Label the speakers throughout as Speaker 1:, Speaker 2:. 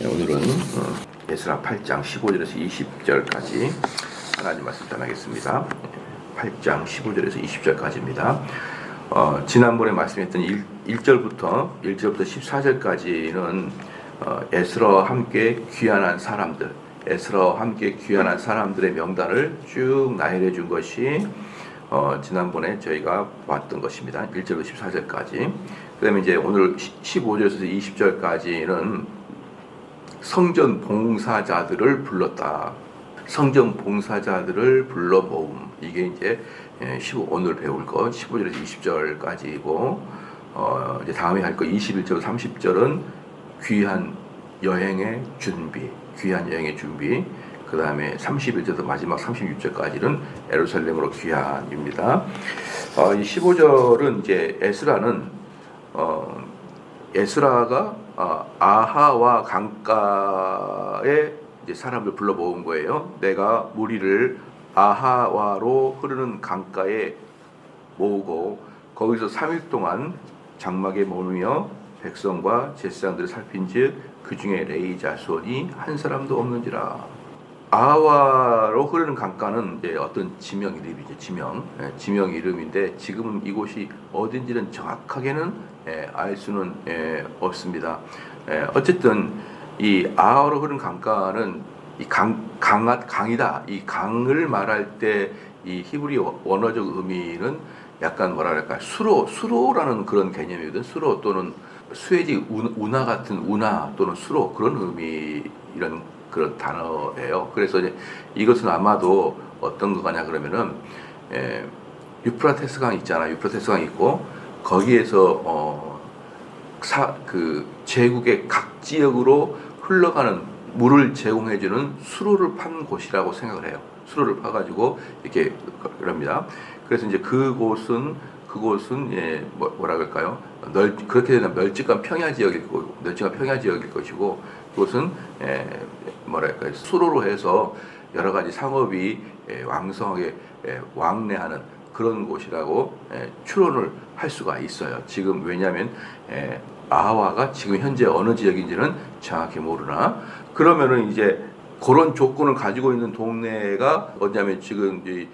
Speaker 1: 오늘은 에스라 8장 15절에서 20절까지 하나님 말씀 전하겠습니다. 8장 15절에서 20절까지입니다. 지난번에 말씀했던 1절부터 14절까지는 에스라와 함께 귀환한 사람들, 에스라와 함께 귀환한 사람들의 명단을 쭉 나열해 준 것이 지난번에 저희가 봤던 것입니다. 1절부터 14절까지. 그 다음에 이제 오늘 15절에서 20절까지는 성전 봉사자들을 불렀다. 성전 봉사자들을 불러 모음. 이게 이제 오늘 배울 거 15절에서 20절까지고, 이제 다음에 할 거 21절, 30절은 귀한 여행의 준비. 귀한 여행의 준비. 그 다음에 31절부터 마지막 36절까지는 예루살렘으로 귀환입니다. 이 15절은 이제 에스라가 아하와 강가에 이제 사람들 불러 모은 거예요. 내가 무리를 아하와로 흐르는 강가에 모으고 거기서 3일 동안 장막에 머무며 백성과 제사장들을 살핀즉 그 중에 레위 자손이 한 사람도 없는지라. 아하와로 흐르는 강가는 이제 어떤 지명 이름이죠. 지명 이름인데 지금은 이곳이 어딘지는 정확하게는 알 수는 없습니다. 어쨌든 이 아하와로 흐르는 강가는 이 강이다. 이 강을 말할 때 이 히브리 원어적 의미는 약간 뭐랄까 수로라는 그런 개념이거든. 수로 또는 수에지 운하 같은 운하 또는 수로 그런 의미 이런 그런 단어예요. 그래서 이제 이것은 아마도 어떤 거냐 그러면은 유프라테스 강 있잖아. 유프라테스 강 있고 거기에서 그 제국의 각 지역으로 흘러가는 물을 제공해주는 수로를 판 곳이라고 생각을 해요. 수로를 파가지고 이렇게 그럽니다. 그래서 이제 그곳은 뭐라 그럴까요? 그렇게 되면 멸직한 평야 지역일 것이고, 그곳은 뭐랄까요? 수로로 해서 여러 가지 상업이 왕성하게 왕래하는 그런 곳이라고 추론을 할 수가 있어요. 지금 왜냐하면 아하와가 지금 현재 어느 지역인지는 정확히 모르나, 그러면은 이제 그런 조건을 가지고 있는 동네가 어디냐면 지금 이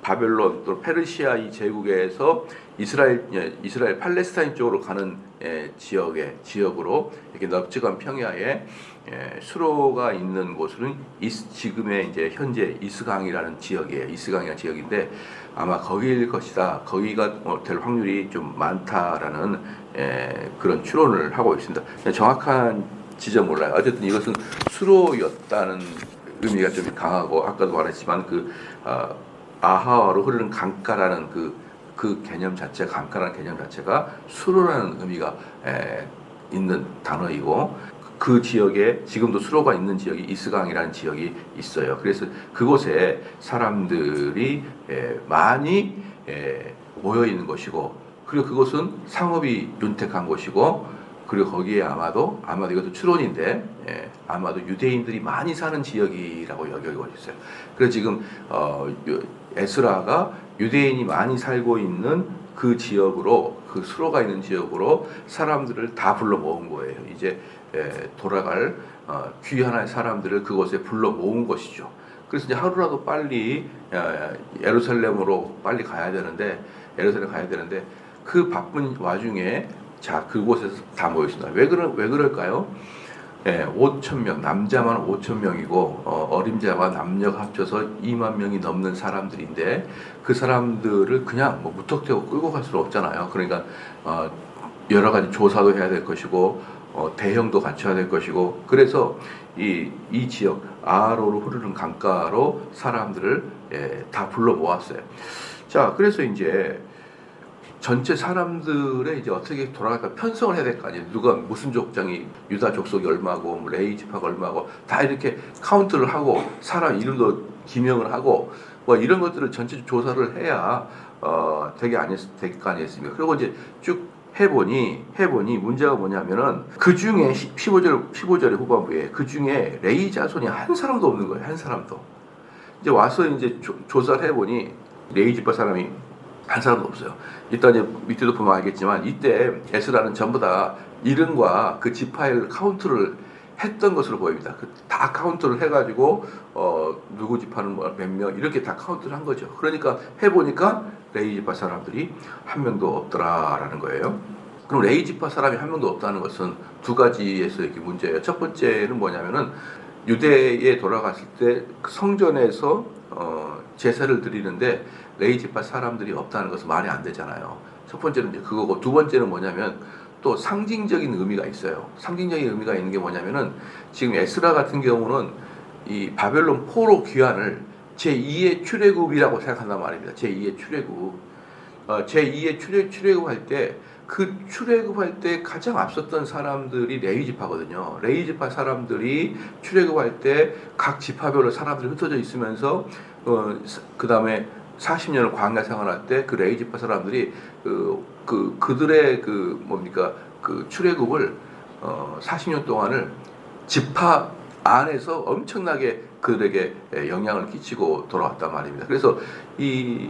Speaker 1: 바벨론 또 페르시아 이 제국에서 이스라엘 팔레스타인 쪽으로 가는 지역으로 이렇게 넓적한 평야에 수로가 있는 곳은 지금의 이제 현재 이스강이라는 지역인데 아마 거기일 것이다. 거기가 될 확률이 좀 많다라는 그런 추론을 하고 있습니다. 정확한 지점 몰라요. 어쨌든 이것은 수로였다는 의미가 좀 강하고, 아까도 말했지만 아하와로 흐르는 강가라는 그 개념 자체가, 강가라는 개념 자체가 수로라는 의미가 있는 단어이고, 그 지역에 지금도 수로가 있는 지역이 이스강이라는 지역이 있어요. 그래서 그곳에 사람들이 많이 모여 있는 것이고, 그리고 그곳은 상업이 윤택한 곳이고, 그리고 거기에 아마도 이것도 추론인데 아마도 유대인들이 많이 사는 지역이라고 여기고 있어요. 그래서 지금 에스라가 유대인이 많이 살고 있는 그 지역으로, 그 수로가 있는 지역으로 사람들을 다 불러 모은 거예요. 이제 돌아갈 귀환할 사람들을 그곳에 불러 모은 것이죠. 그래서 이제 하루라도 빨리 예루살렘으로 빨리 가야 되는데 그 바쁜 와중에 그곳에서 다 모였습니다. 왜 그럴까요? 5,000명, 남자만 5,000명이고 어림자와 남녀가 합쳐서 2만 명이 넘는 사람들인데 그 사람들을 그냥 무턱대고 끌고 갈 수는 없잖아요. 그러니까 여러 가지 조사도 해야 될 것이고 대형도 갖춰야 될 것이고, 그래서 이 지역 아하로로 흐르는 강가로 사람들을 다 불러 모았어요. 자, 그래서 이제 전체 사람들의 이제 어떻게 돌아갈까 편성을 해야 될 거 아니에요. 누가 무슨 족장이 유다 족속이 얼마고 레위 지파가 얼마고 다 이렇게 카운트를 하고 사람 이름도 기명을 하고 뭐 이런 것들을 전체 조사를 해야 될 거 아니겠습니까? 그리고 이제 쭉 해보니 문제가 뭐냐면은 그 중에 15절의 후반부에 그 중에 레위 자손이 한 사람도 없는 거예요. 한 사람도. 이제 와서 이제 조사를 해보니 레위 지파 사람이 한 사람도 없어요. 이따 이제 밑에도 보면 알겠지만 이때 에스라는 전부 다 이름과 그 지파의 카운트를 했던 것으로 보입니다. 다 카운트를 해가지고 누구 지파는 몇 명 이렇게 다 카운트를 한 거죠. 그러니까 해보니까 레위 지파 사람들이 한 명도 없더라라는 거예요. 그럼 레위 지파 사람이 한 명도 없다는 것은 두 가지에서 이렇게 문제예요. 첫 번째는 뭐냐면은 유대에 돌아갔을 때 성전에서 제사를 드리는데 레위 지파 사람들이 없다는 것은 말이 안 되잖아요. 첫 번째는 이제 그거고, 두 번째는 뭐냐면 또 상징적인 의미가 있어요. 상징적인 의미가 있는 게 뭐냐면은 지금 에스라 같은 경우는 이 바벨론 포로 귀환을 제2의 출애굽이라고 생각한단 말입니다. 제2의 출애굽. 제2의 출애굽할 때 그 출애굽할 때 가장 앞섰던 사람들이 레위 지파거든요. 레위 지파 사람들이 출애굽할 때 각 지파별로 사람들이 흩어져 있으면서 그 다음에 40년을 광야 생활할 때 그 레위 지파 사람들이 그들의 그 출애굽을 40년 동안을 지파 안에서 엄청나게 그들에게 영향을 끼치고 돌아왔단 말입니다. 그래서 이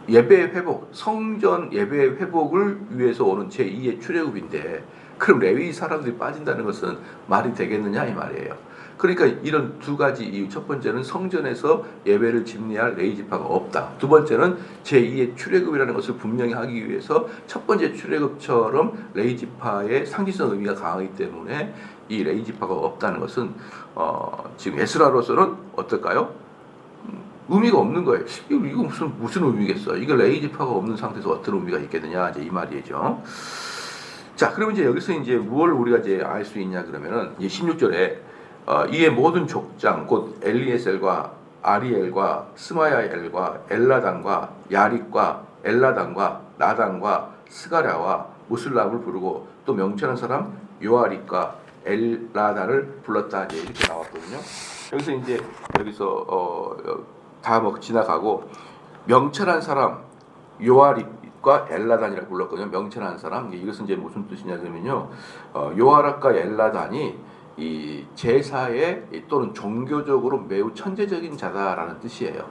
Speaker 1: 예배의 회복, 성전 예배의 회복을 위해서 오는 제2의 출애굽인데, 그럼 레위 사람들이 빠진다는 것은 말이 되겠느냐 이 말이에요. 그러니까 이런 두 가지 이유, 첫 번째는 성전에서 예배를 집례할 레위 지파가 없다. 두 번째는 제2의 출애굽이라는 것을 분명히 하기 위해서 첫 번째 출애굽처럼 레위 지파의 상징성 의미가 강하기 때문에 이 레위 지파가 없다는 것은 지금 에스라로서는 어떨까요? 의미가 없는 거예요. 이거 무슨 의미겠어? 이거 레위 지파가 없는 상태에서 어떤 의미가 있겠느냐, 이제 이 말이죠. 자, 그러면 이제 여기서 이제 무엇을 우리가 이제 알 수 있냐 그러면은 이제 16절에 이에 모든 족장 곧 엘리에셀과 아리엘과 스마야엘과 엘라단과 야릿과 엘라단과 나단과 스가랴와 무슬람을 부르고 또 명철한 사람 요아릿과 엘라단을 불렀다, 이제 이렇게 나왔거든요. 여기서 다 지나가고 명철한 사람 요아릿과 엘라단이라고 불렀거든요. 명철한 사람, 이것은 이제 무슨 뜻이냐 그러면요, 요아릿과 엘라단이 이 제사에 또는 종교적으로 매우 천재적인 자다라는 뜻이에요.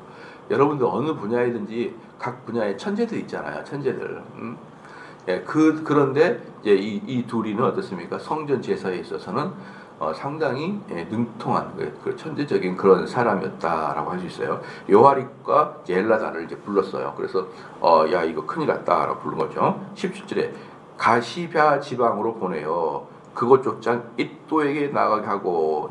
Speaker 1: 여러분들 어느 분야이든지 각 분야에 천재들 있잖아요. 천재들. 예, 그런데 이제 이 둘이는 어떻습니까? 성전 제사에 있어서는 상당히 능통한 그 천재적인 그런 사람이었다라고 할 수 있어요. 요아릿과 엘라단을 이제 불렀어요. 그래서 야 이거 큰일 났다라고 부른 거죠. 17절에 가시럇 지방으로 보내요. 그곳 족장 이또에게 나가게 하고,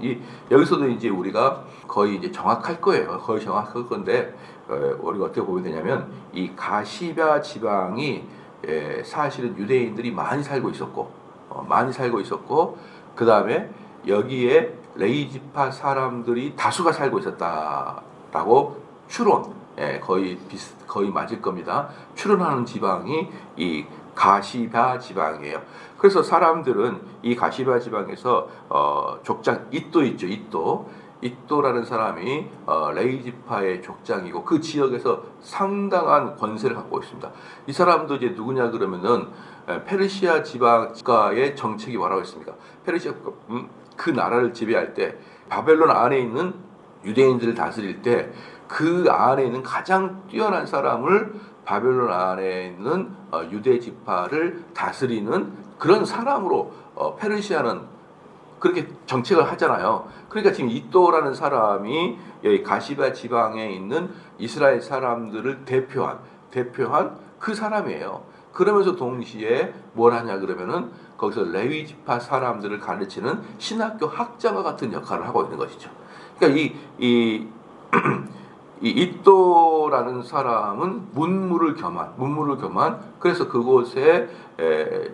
Speaker 1: 여기서도 이제 우리가 거의 이제 정확할 거예요. 거의 정확할 건데 우리가 어떻게 보면 되냐면 이 가시럇 지방이 사실은 유대인들이 많이 살고 있었고 그 다음에 여기에 레위 지파 사람들이 다수가 살고 있었다라고 추론, 거의 맞을 겁니다. 추론하는 지방이 이 가시럇 지방이에요. 그래서 사람들은 이 가시럇 지방에서 족장 이또 있죠. 이또라는 사람이 레위 지파의 족장이고 그 지역에서 상당한 권세를 갖고 있습니다. 이 사람도 이제 누구냐 그러면은 페르시아 지방가의 정책이 뭐라고 했습니까? 페르시아 그 나라를 지배할 때 바벨론 안에 있는 유대인들을 다스릴 때 그 안에 있는 가장 뛰어난 사람을 바벨론 안에 있는 유대 지파를 다스리는 그런 사람으로 페르시아는 그렇게 정책을 하잖아요. 그러니까 지금 이또라는 사람이 여기 가시럇 지방에 있는 이스라엘 사람들을 대표한 그 사람이에요. 그러면서 동시에 뭘 하냐 그러면은 거기서 레위 지파 사람들을 가르치는 신학교 학자와 같은 역할을 하고 있는 것이죠. 그러니까 이 이또라는 사람은 문무를 겸한 그래서 그곳에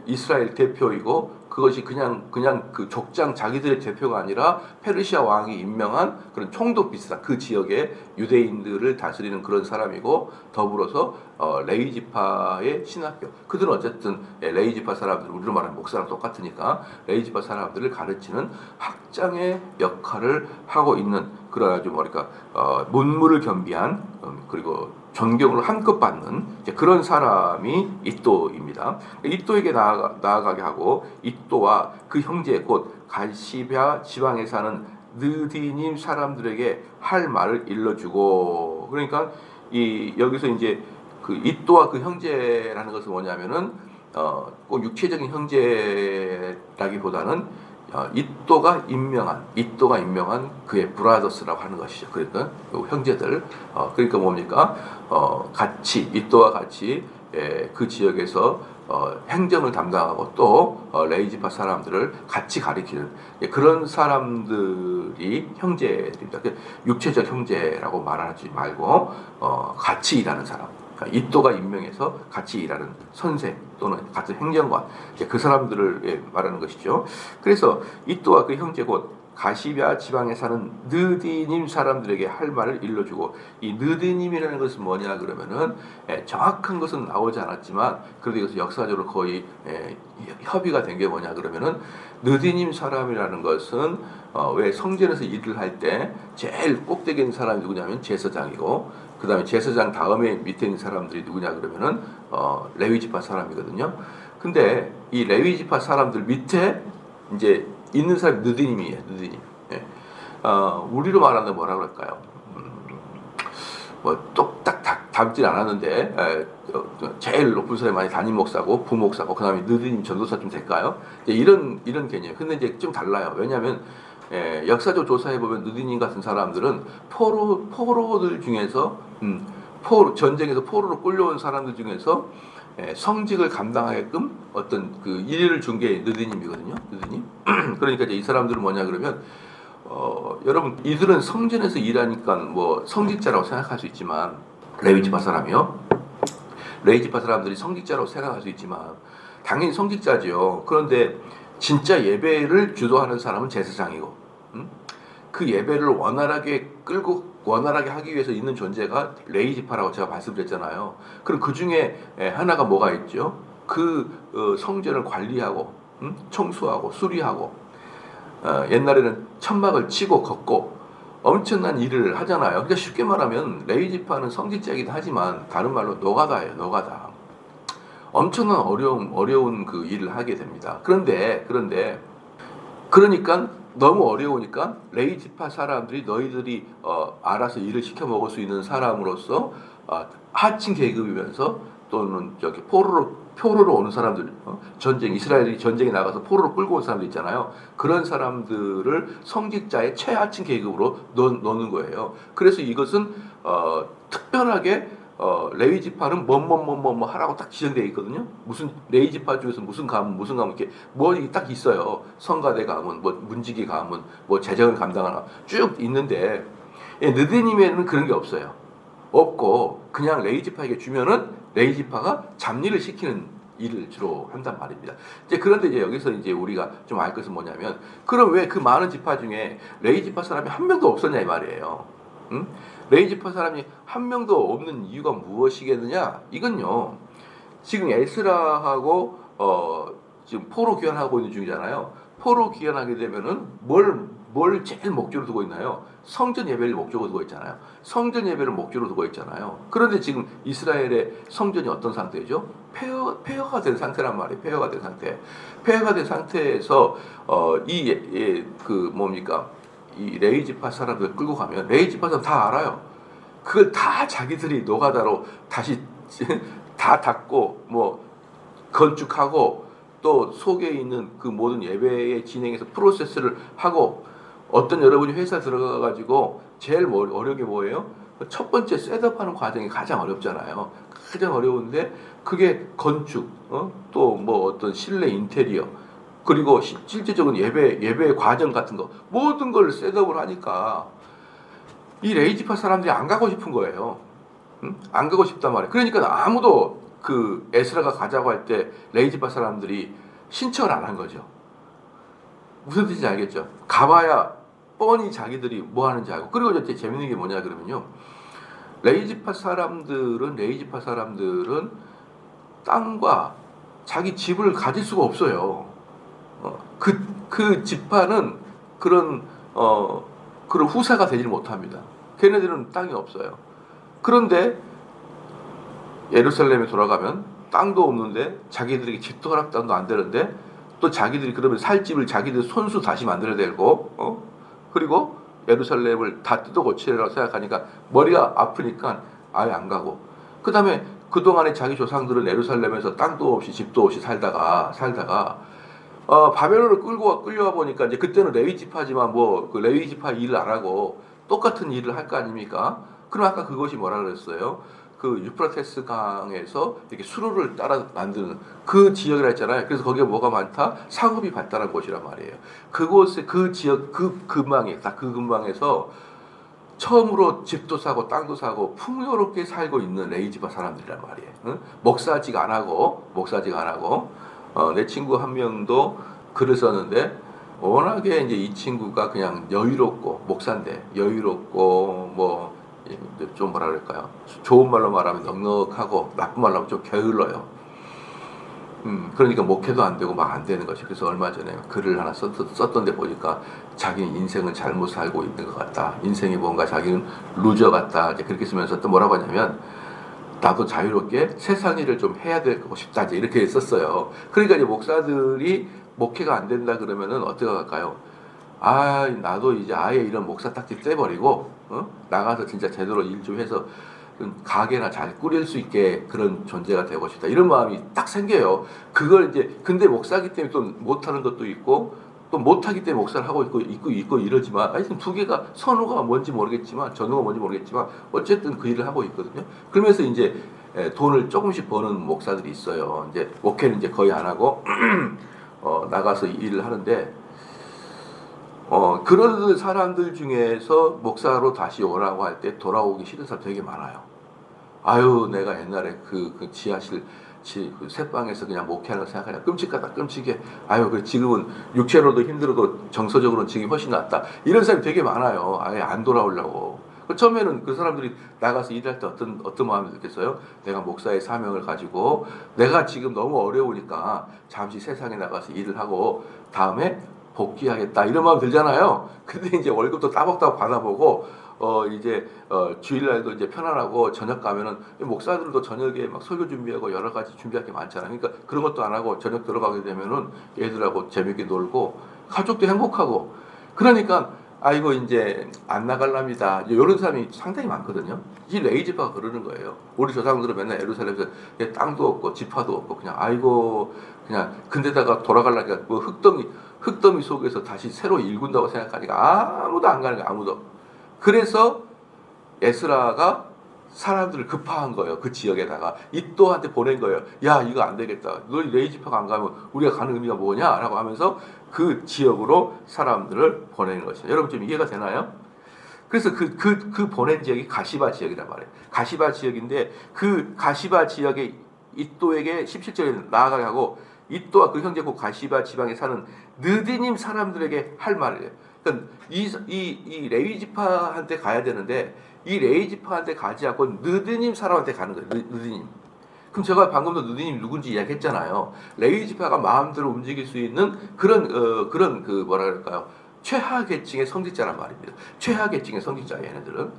Speaker 1: 이스라엘 대표이고, 그것이 그냥 그 족장 자기들의 대표가 아니라 페르시아 왕이 임명한 그런 총독 비슷한 그 지역의 유대인들을 다스리는 그런 사람이고, 더불어서 레위 지파의 신학교, 그들은 어쨌든 레위 지파 사람들, 우리로 말하는 목사랑 똑같으니까 레위 지파 사람들을 가르치는 학장의 역할을 하고 있는 그런 아주 문무를 겸비한 그리고 존경을 한껏 받는 그런 사람이 이또입니다. 이또에게 나아가게 하고, 이또와 그 형제 곧 가시럇 지방에 사는 느디님 사람들에게 할 말을 일러주고. 그러니까 여기서 이제 그 이또와 그 형제라는 것은 뭐냐면은 꼭 육체적인 형제라기보다는 이또가 임명한 그의 브라더스라고 하는 것이죠. 그러니까 형제들. 그러니까 뭡니까? 같이 이또와 같이 그 지역에서 행정을 담당하고 또 레위 지파 사람들을 같이 가리키는 그런 사람들이 형제들입니다. 육체적 형제라고 말하지 말고 같이 일하는 사람. 이또가 임명해서 같이 일하는 선생 또는 같은 행정관 그 사람들을 말하는 것이죠. 그래서 이또와 그 형제 곧 가시비아 지방에 사는 느디님 사람들에게 할 말을 일러주고, 이 느디님이라는 것은 뭐냐 그러면은 정확한 것은 나오지 않았지만 그래도 이것은 역사적으로 거의 협의가 된 게 뭐냐 그러면은 느디님 사람이라는 것은 왜 성전에서 일을 할 때 제일 꼭대기 있는 사람이 누구냐면 제사장이고, 그 다음에 제사장 다음에 밑에 있는 사람들이 누구냐 그러면은 레위지파 사람이거든요. 근데 이 레위지파 사람들 밑에 이제 있는 사람이 느디님이에요. 느디님. 우리로 말하면 뭐라 그럴까요? 뭐 똑딱 닮질 않았는데 제일 높은 사람이 많이 담임 목사고 부목사고 그 다음에 느디님 전도사 좀 될까요? 이런 개념. 근데 이제 좀 달라요. 왜냐하면 역사적 조사해 보면 느디님 같은 사람들은 포로들 중에서 전쟁에서 포로로 끌려온 사람들 중에서 성직을 감당하게끔 어떤 그 일을 준 게 느디님이거든요. 느디님. 그러니까 이제 이 사람들은 뭐냐 그러면 여러분 이들은 성전에서 일하니까 뭐 성직자라고 생각할 수 있지만 레위지파 사람이요. 레위지파 사람들이 성직자라고 생각할 수 있지만 당연히 성직자죠. 그런데 진짜 예배를 주도하는 사람은 제사장이고, 그 예배를 원활하게 하기 위해서 있는 존재가 레위지파라고 제가 말씀드렸잖아요. 그럼 그 중에 하나가 뭐가 있죠? 그 성전을 관리하고, 청소하고, 수리하고, 옛날에는 천막을 치고 걷고 엄청난 일을 하잖아요. 그러니까 쉽게 말하면 레위지파는 성직자이기도 하지만 다른 말로 노가다예요. 노가다. 엄청난 어려운 그 일을 하게 됩니다. 그러니까 너무 어려우니까 레위지파 사람들이 너희들이 알아서 일을 시켜 먹을 수 있는 사람으로서 하층 계급이면서 또는 저기 포로로 오는 사람들, 이스라엘이 전쟁에 나가서 포로로 끌고 온 사람들 있잖아요. 그런 사람들을 성직자의 최하층 계급으로 넣는 거예요. 그래서 이것은 특별하게 레위지파는 뭐 하라고 딱 지정되어 있거든요. 무슨 레위지파 중에서 무슨 가문 이렇게 뭐 딱 있어요. 성가대 가문, 뭐 문지기 가문, 뭐 재정을 감당하나 쭉 있는데 느디님에는 그런 게 없어요. 없고 그냥 레위지파에게 주면은 레위지파가 잡일을 시키는 일을 주로 한단 말입니다. 그런데 이제 여기서 이제 우리가 좀 알 것은 뭐냐면, 그럼 왜 그 많은 지파 중에 레위지파 사람이 한 명도 없었냐 이 말이에요. 레위지파 사람이 한 명도 없는 이유가 무엇이겠느냐? 이건요, 지금 에스라하고 지금 포로 귀환하고 있는 중이잖아요. 포로 귀환하게 되면은 뭘 제일 목적으로 두고 있나요? 성전 예배를 목적으로 두고 있잖아요. 성전 예배를 목적으로 두고 있잖아요. 그런데 지금 이스라엘의 성전이 어떤 상태죠? 폐허가 된 상태란 말이에요. 폐허가 된 상태. 폐허가 된 상태에서 이 레위지파 사람들 끌고 가면 레위지파 사람 다 알아요. 그걸 다 자기들이 노가다로 다시 다 닦고 뭐 건축하고 또 속에 있는 그 모든 예배의 진행에서 프로세스를 하고, 어떤 여러분이 회사 들어가 가지고 제일 어려운 게 뭐예요? 첫 번째 셋업하는 과정이 가장 어렵잖아요. 가장 어려운데 그게 건축, 또 뭐 어떤 실내 인테리어, 그리고 실제적인 예배 과정 같은 거 모든 걸 셋업을 하니까 이 레위지파 사람들이 안 가고 싶은 거예요. 안 가고 싶단 말이에요. 그러니까 아무도 그 에스라가 가자고 할 때 레위지파 사람들이 신청을 안 한 거죠. 무슨 뜻인지 알겠죠? 가봐야 뻔히 자기들이 뭐 하는지 알고. 그리고 이제 재밌는 게 뭐냐 그러면요, 레위지파 사람들은 땅과 자기 집을 가질 수가 없어요. 그 지파는 그런 후사가 되질 못합니다. 걔네들은 땅이 없어요. 그런데 예루살렘에 돌아가면 땅도 없는데 자기들에게 집도 허락도 안 되는데 또 자기들이 그러면 살 집을 자기들 손수 다시 만들어야 되고, 그리고 예루살렘을 다 뜯어 고치려고 생각하니까 머리가 아프니까 아예 안 가고, 그 다음에 그동안에 자기 조상들은 예루살렘에서 땅도 없이 집도 없이 살다가 바벨론을 끌려와 보니까 이제 그때는 레위 지파지만 뭐 그 레위 지파 일을 안 하고 똑같은 일을 할 거 아닙니까? 그럼 아까 그것이 뭐라 그랬어요? 그 유프라테스 강에서 이렇게 수로를 따라 만드는 그 지역이라 했잖아요. 그래서 거기에 뭐가 많다? 상업이 발달한 곳이란 말이에요. 그곳에 그 지역 그 근방에 딱 그 근방에서 처음으로 집도 사고 땅도 사고 풍요롭게 살고 있는 레이지파 사람들이란 말이에요. 응? 목사직 안 하고 내 친구 한 명도 글을 썼는데 워낙에 이제 이 친구가 그냥 여유롭고 목사인데 여유롭고 뭐 좀 뭐라 그럴까요? 좋은 말로 말하면 넉넉하고 나쁜 말로 하면 좀 게을러요. 그러니까 목회도 안 되고 막 안 되는 것이. 그래서 얼마 전에 글을 하나 썼던데 보니까 자기는 인생은 잘못 살고 있는 것 같다. 인생이 뭔가 자기는 루저 같다. 이제 그렇게 쓰면서 또 뭐라고 하냐면 나도 자유롭게 세상 일을 좀 해야 되고 싶다. 이제 이렇게 썼어요. 그러니까 이제 목사들이 목회가 안 된다 그러면은 어떻게 할까요? 나도 이제 아예 이런 목사 딱지 떼버리고 나가서 진짜 제대로 일 좀 해서 가게나 잘 꾸릴 수 있게 그런 존재가 되고 싶다. 이런 마음이 딱 생겨요. 그걸 이제 근데 목사기 때문에 또 못하는 것도 있고 또 못하기 때문에 목사를 하고 있고 이러지만 하여튼 두 개가 선호가 뭔지 모르겠지만 전후가 뭔지 모르겠지만 어쨌든 그 일을 하고 있거든요. 그러면서 이제 돈을 조금씩 버는 목사들이 있어요. 이제 목회는 이제 거의 안 하고 나가서 일을 하는데 그런 사람들 중에서 목사로 다시 오라고 할 때 돌아오기 싫은 사람 되게 많아요. 내가 옛날에 그 지하실 그 새방에서 그냥 목회하는 거 생각하냐 끔찍하다 끔찍해. 그래 지금은 육체로도 힘들어도 정서적으로는 지금이 훨씬 낫다. 이런 사람이 되게 많아요. 아예 안 돌아오려고. 처음에는 그 사람들이 나가서 일할 때 어떤 마음이 들겠어요? 내가 목사의 사명을 가지고 내가 지금 너무 어려우니까 잠시 세상에 나가서 일을 하고 다음에 복귀하겠다 이런 마음 들잖아요. 근데 이제 월급도 따박따박 받아보고 이제 주일날도 이제 편안하고 저녁 가면은 목사들도 저녁에 막 설교 준비하고 여러 가지 준비할 게 많잖아요. 그러니까 그런 것도 안 하고 저녁 들어가게 되면은 애들하고 재밌게 놀고 가족도 행복하고 그러니까 이제 안 나갈랍니다. 이런 사람이 상당히 많거든요. 이 레이지파가 그러는 거예요. 우리 조상들은 맨날 예루살렘에서 땅도 없고 지파도 없고 그냥 그냥 근데다가 돌아가려니까 뭐 흙더미 속에서 다시 새로 일군다고 생각하니까 아무도 안 가는 거야. 아무도. 그래서 에스라가 사람들을 급파한 거예요. 그 지역에다가 이또한테 보낸 거예요. 야 이거 안 되겠다. 너희 레이지파가 안 가면 우리가 가는 의미가 뭐냐? 라고 하면서 그 지역으로 사람들을 보내는 것이죠. 여러분 좀 이해가 되나요? 그래서 그 보낸 지역이 가시바 지역이란 말이에요. 가시바 지역인데 그 가시바 지역의 이또에게 17절에 나아가게 하고 이또와 그 형제국 가시바 지방에 사는 느디님 사람들에게 할 말이에요. 그러니까 이 레위 지파한테 가야 되는데 이 레위 지파한테 가지 않고 느디님 사람한테 가는 거예요. 느디님. 그럼 제가 방금도 느디님 누군지 이야기했잖아요. 레위 지파가 마음대로 움직일 수 있는 그런 그 뭐라 그럴까요? 최하 계층의 성직자란 말입니다. 최하 계층의 성직자 얘네들은.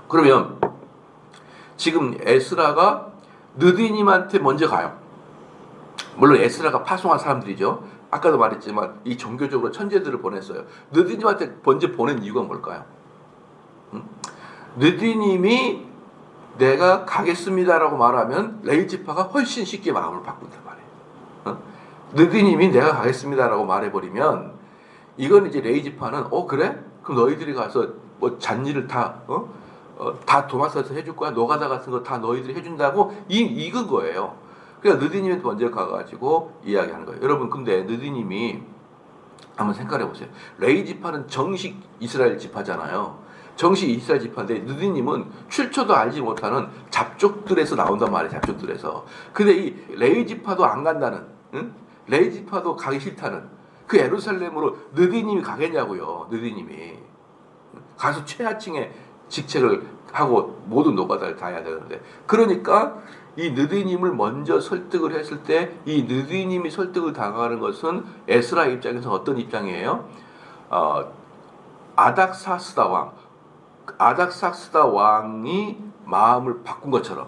Speaker 1: 그러면 지금 에스라가 느디님한테 먼저 가요. 물론 에스라가 파송한 사람들이죠. 아까도 말했지만 이 종교적으로 천재들을 보냈어요. 느디님한테 먼저 보낸 이유가 뭘까요? 느디님이 내가 가겠습니다라고 말하면 레위 지파가 훨씬 쉽게 마음을 바꾼단 말이에요. 느디님이 내가 가겠습니다라고 말해버리면 이건 이제 레위 지파는 그래? 그럼 너희들이 가서 뭐 잔일을 다 도맡아서 해줄 거야. 노가다 같은 거 다 너희들이 해준다고 익은 거예요. 그러니까 느디님한테 먼저 가가지고 이야기하는 거예요. 여러분 근데 느디님이 한번 생각해 보세요. 레위 지파는 정식 이스라엘 지파잖아요. 정식 이스라엘 지파인데 느디님은 출처도 알지 못하는 잡족들에서 나온단 말이에요. 잡족들에서. 근데 이 레위 지파도 안 간다는, 레위 지파도 가기 싫다는 그 예루살렘으로 느디님이 가겠냐고요. 느디님이 가서 최하층의 직책을 하고 모든 노가다를 다 해야 되는데, 그러니까 이 느디님을 먼저 설득을 했을 때 이 느디님이 설득을 당하는 것은 에스라 입장에서 어떤 입장이에요? 아닥사스다 왕이 마음을 바꾼 것처럼,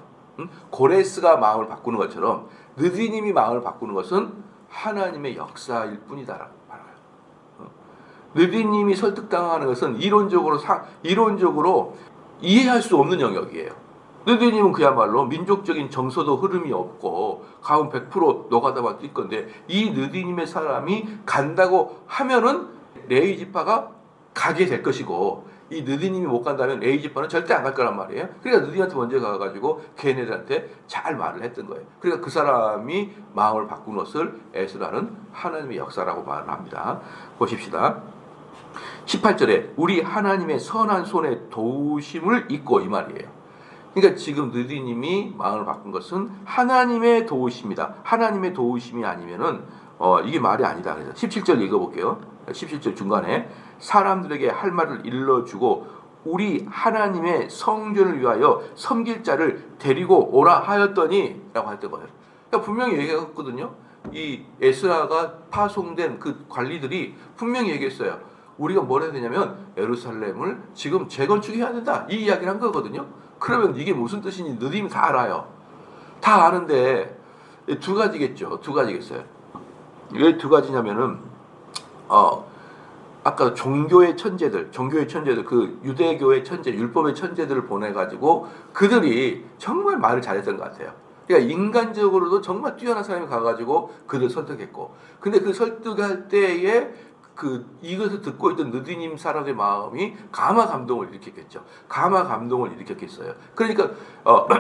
Speaker 1: 고레스가 마음을 바꾸는 것처럼 느디님이 마음을 바꾸는 것은 하나님의 역사일 뿐이다라고 말해요. 느디님이 설득당하는 것은 이론적으로 이해할 수 없는 영역이에요. 느디님은 그야말로 민족적인 정서도 흐름이 없고 가면 100% 노가다만 뛸 건데 이 느디님의 사람이 간다고 하면은 레위 지파가 가게 될 것이고 이 느디님이 못 간다면 레위 지파는 절대 안 갈 거란 말이에요. 그러니까 느디한테 먼저 가가지고 걔네들한테 잘 말을 했던 거예요. 그러니까 그 사람이 마음을 바꾼 것을 에스라는 하나님의 역사라고 말을 합니다. 보십시다. 18절에 우리 하나님의 선한 손에 도우심을 잊고 이 말이에요. 그러니까 지금 느디님이 마음을 바꾼 것은 하나님의 도우심이다. 하나님의 도우심이 아니면은 이게 말이 아니다. 그래서 17절 읽어볼게요. 17절 중간에 사람들에게 할 말을 일러주고 우리 하나님의 성전을 위하여 섬길 자를 데리고 오라 하였더니 라고 했던 거예요. 그러니까 분명히 얘기했거든요. 이 에스라가 파송된 그 관리들이 분명히 얘기했어요. 우리가 뭘 해야 되냐면 예루살렘을 지금 재건축해야 된다. 이 이야기를 한 거거든요. 그러면 이게 무슨 뜻인지 느낌이 다 알아요. 다 아는데 두 가지겠죠. 두 가지겠어요. 왜 두 가지냐면은 아까 종교의 천재들 그 유대교의 천재, 율법의 천재들을 보내가지고 그들이 정말 말을 잘했던 것 같아요. 그러니까 인간적으로도 정말 뛰어난 사람이 가가지고 그들 설득했고, 근데 그 설득할 때에 이것을 듣고 있던 느디님 사람의 마음이 가마 감동을 일으켰겠죠. 가마 감동을 일으켰겠어요. 그러니까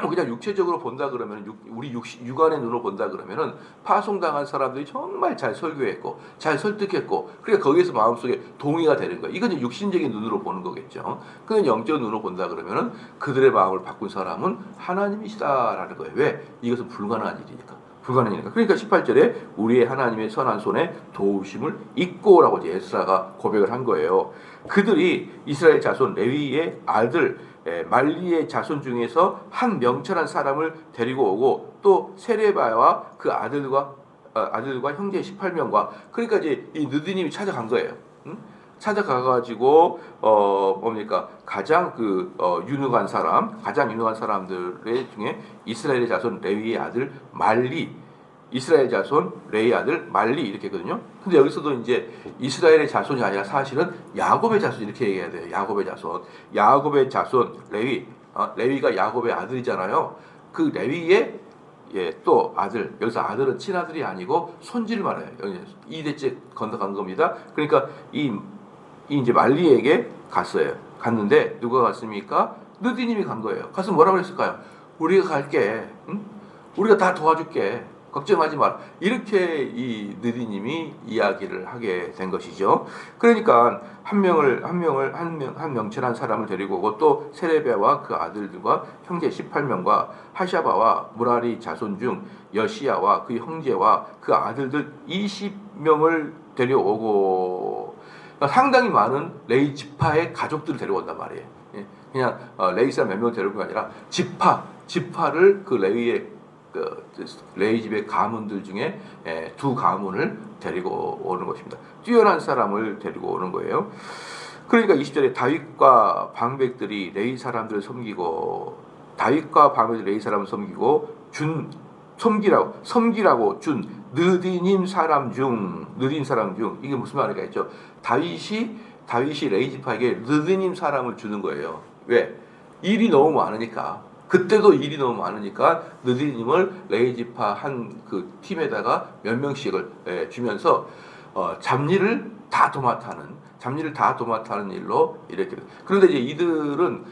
Speaker 1: 그냥 육체적으로 본다 그러면 우리 육안의 눈으로 본다 그러면은 파송당한 사람들이 정말 잘 설교했고 잘 설득했고 그러니까 거기에서 마음속에 동의가 되는 거예요. 이건 육신적인 눈으로 보는 거겠죠. 그건 영적 눈으로 본다 그러면은 그들의 마음을 바꾼 사람은 하나님이시다라는 거예요. 왜? 이것은 불가능한 일이니까. 불가능이니까. 그러니까 18절에 우리의 하나님의 선한 손에 도우심을 잊고라고 에스라가 고백을 한 거예요. 그들이 이스라엘 자손 레위의 아들 말리의 자손 중에서 한 명철한 사람을 데리고 오고 또 세레바와 그 아들과 형제 18명과 그러니까 이제 이 느디님이 찾아간 거예요. 응? 찾아가가지고 뭡니까 가장 유능한 사람들의 중에 이스라엘의 자손 레위의 아들 말리, 이스라엘 자손 레위 아들 말리 이렇게 했거든요. 근데 여기서도 이제 이스라엘의 자손이 아니라 사실은 야곱의 자손 이렇게 얘기해야 돼요. 야곱의 자손 레위가 야곱의 아들이잖아요. 그 레위의 또 아들, 여기서 아들은 친아들이 아니고 손지를 말해요. 2대째 건너간 겁니다. 그러니까 이 이제 말리에게 갔는데 누가 갔습니까? 느디님이 간 거예요. 가서 뭐라고 했을까요? 우리가 갈게. 응? 우리가 다 도와줄게. 걱정하지 마라. 이렇게 이 느디님이 이야기를 하게 된 것이죠. 그러니까 한 명철한 사람을 데리고 오고 또 세레베와 그 아들들과 형제 18명과 하샤바와 무라리 자손 중 여시야와 그 형제와 그 아들들 20명을 데려오고 상당히 많은 레위 지파의 가족들을 데려온단 말이에요. 그냥 레위 사람 몇 명을 데려온 게 아니라 지파를 그 레위 집의 가문들 중에 두 가문을 데리고 오는 것입니다. 뛰어난 사람을 데리고 오는 거예요. 그러니까 20절에 다윗과 방백들이 레위 사람들을 섬기고 섬기라고 준 느디님 사람 중 이게 무슨 말인가 했죠. 다윗이 레위 지파에게 느디님 사람을 주는 거예요. 왜? 일이 너무 많으니까. 그때도 일이 너무 많으니까 느디님을 레위 지파 한 그 팀에다가 몇 명씩을 주면서 잡일을 다 도맡아하는 일로 이렇게. 그런데 이제 이들은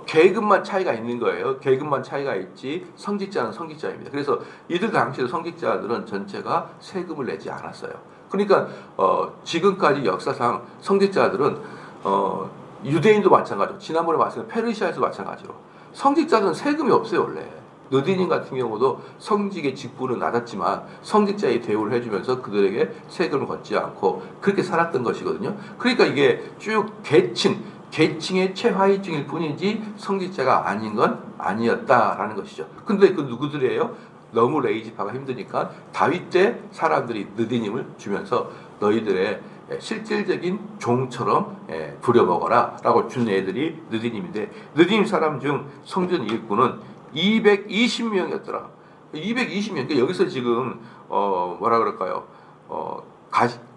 Speaker 1: 계급만 차이가 있는 거예요. 계급만 차이가 있지 성직자는 성직자입니다. 그래서 이들 당시의 성직자들은 전체가 세금을 내지 않았어요. 그러니까 지금까지 역사상 성직자들은 유대인도 마찬가지로 지난번에 말씀드린 페르시아에서 마찬가지로 성직자들은 세금이 없어요. 원래 느디님 같은 경우도 성직의 직분은 낮았지만 성직자의 대우를 해주면서 그들에게 세금을 걷지 않고 그렇게 살았던 것이거든요. 그러니까 이게 쭉 계층의 최하위층일 뿐이지 성직자가 아닌 건 아니었다라는 것이죠. 근데 그 누구들이에요? 너무 레위 지파가 힘드니까 다윗 때 사람들이 느디님을 주면서 너희들의 실질적인 종처럼 부려먹어라 라고 준 애들이 느디님인데 느디님 사람 중 성전 일꾼은 220명이었더라. 220명. 그러니까 여기서 지금 뭐라 그럴까요?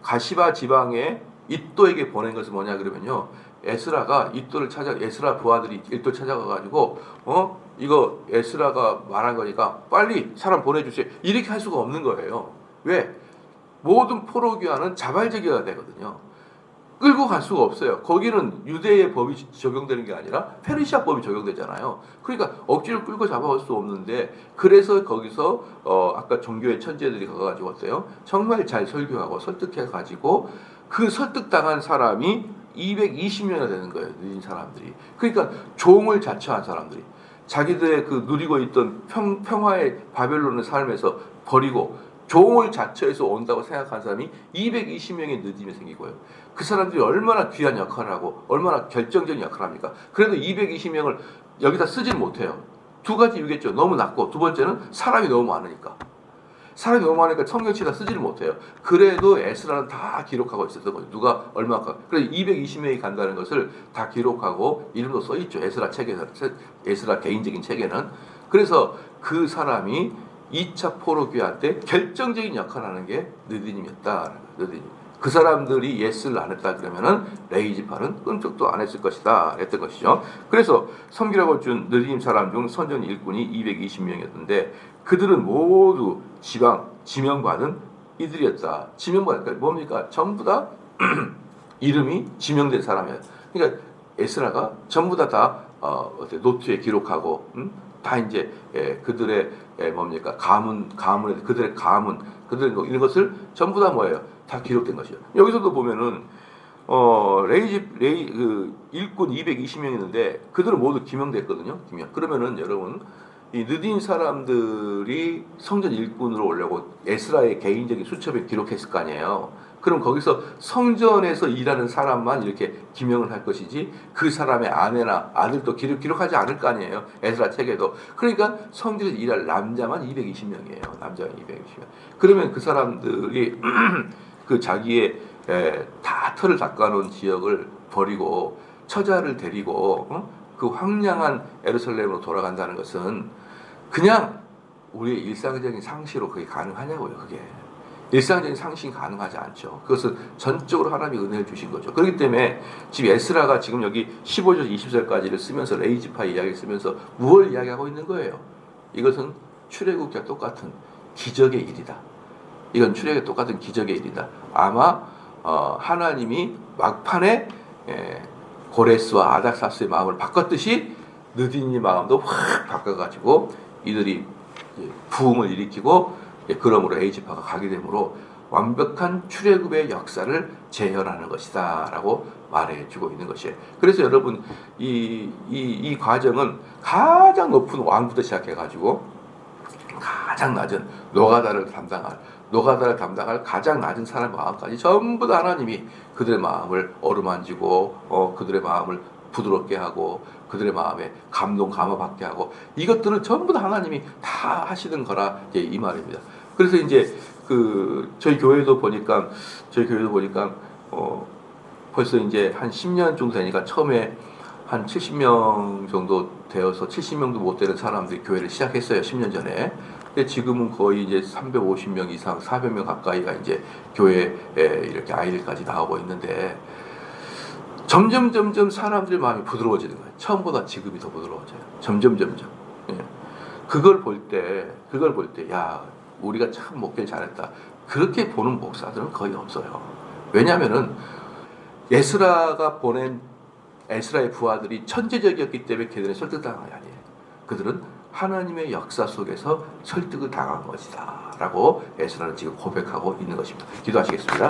Speaker 1: 가시바 지방의 이또에게 보낸 것은 뭐냐 그러면요. 에스라가 에스라 부하들이 일도 찾아가가지고 이거 에스라가 말한 거니까 빨리 사람 보내주세요. 이렇게 할 수가 없는 거예요. 왜? 모든 포로귀환은 자발적이어야 되거든요. 끌고 갈 수가 없어요. 거기는 유대의 법이 적용되는 게 아니라 페르시아 법이 적용되잖아요. 그러니까 억지로 끌고 잡아갈 수 없는데, 그래서 거기서 아까 종교의 천재들이 가가지고 어때요? 정말 잘 설교하고 설득해가지고 그 설득당한 사람이 220명이나 되는 거예요. 느린 사람들이. 그러니까 종을 자처한 사람들이 자기들의 그 누리고 있던 평화의 바벨론의 삶에서 버리고 종을 자처해서 온다고 생각한 사람이 220명의 느낌이 생기고요. 그 사람들이 얼마나 귀한 역할을 하고 얼마나 결정적인 역할을 합니까? 그래도 220명을 여기다 쓰질 못해요. 두 가지 이유겠죠. 너무 낮고, 두 번째는 사람이 너무 많으니까. 사람이 너무 많으니까 성경치다 쓰지를 못해요. 그래도 에스라는 다 기록하고 있었던 거죠. 누가 얼마큼. 그래서 220명이 간다는 것을 다 기록하고 이름도 써있죠. 에스라 책에서, 에스라 개인적인 책에는. 그래서 그 사람이 2차 포로귀환 때 결정적인 역할을 하는 게 느디님이었다. 느디님. 그 사람들이 예스를 안 했다 그러면은 레이지파는 끔찍도 안 했을 것이다 했던 것이죠. 그래서 섬기라고 준 느디님 사람 중 선전 일꾼이 220명이었는데 그들은 모두 지명받은 이들이었다. 지명받으니까 뭡니까? 전부 다 이름이 지명된 사람이에요. 그러니까 에스라가 전부 다 노트에 기록하고 다 이제 그들의 뭡니까? 가문에 그들의 가문, 그들의 이런 것을 전부 다 뭐예요? 다 기록된 것이죠. 여기서도 보면은 그 일꾼 220명 있는데 그들은 모두 기명됐거든요. 기명. 그러면은 여러분 이 느딘 사람들이 성전 일꾼으로 오려고 에스라의 개인적인 수첩에 기록했을 거 아니에요. 그럼 거기서 성전에서 일하는 사람만 이렇게 기명을 할 것이지 그 사람의 아내나 아들도 기록하지 않을 거 아니에요. 에스라 책에도. 그러니까 성전에서 일할 남자만 220명이에요. 남자만 220명. 그러면 그 사람들이 그 자기의 다 털을 닦아놓은 지역을 버리고 처자를 데리고 그 황량한 예루살렘으로 돌아간다는 것은 그냥 우리의 일상적인 상식으로 그게 가능하냐고요. 그게 일상적인 상식이 가능하지 않죠. 그것은 전적으로 하나님이 은혜를 주신 거죠. 그렇기 때문에 지금 에스라가 지금 여기 15절 20절까지를 쓰면서 레이지파 이야기를 쓰면서 무엇을 이야기하고 있는 거예요? 이것은 출애굽과 똑같은 기적의 일이다. 이건 출애굽과 똑같은 기적의 일이다. 아마 하나님이 막판에 고레스와 아닥사스의 마음을 바꿨듯이 느딘의 마음도 확 바꿔가지고 이들이 부흥을 일으키고 그러므로 레이지파가 가게 되므로 완벽한 출애굽의 역사를 재현하는 것이다 라고 말해주고 있는 것이에요. 그래서 여러분 이 과정은 가장 높은 왕부터 시작해가지고 가장 낮은 노가다를 담당할 가장 낮은 사람 마음까지 전부 다 하나님이 그들의 마음을 어루만지고 그들의 마음을 부드럽게 하고 그들의 마음에 감동감화받게 하고 이것들은 전부 다 하나님이 다 하시는 거라 이제 이 말입니다. 그래서 이제 저희 교회도 보니까 벌써 이제 한 10년 정도 되니까 처음에 한 70명 정도 되어서 70명도 못 되는 사람들이 교회를 시작했어요. 10년 전에. 근데 지금은 거의 이제 350명 이상, 400명 가까이가 이제 교회에 이렇게 아이들까지 나오고 있는데 점점 사람들의 마음이 부드러워지는 거예요. 처음보다 지금이 더 부드러워져요. 점점. 예. 그걸 볼 때, 야, 우리가 참 목회를 잘했다. 그렇게 보는 목사들은 거의 없어요. 왜냐하면은 에스라가 보낸 에스라의 부하들이 천재적이었기 때문에 그들은 설득당한 게 아니에요. 그들은 하나님의 역사 속에서 설득을 당한 것이다 라고 에스라는 지금 고백하고 있는 것입니다. 기도하시겠습니다.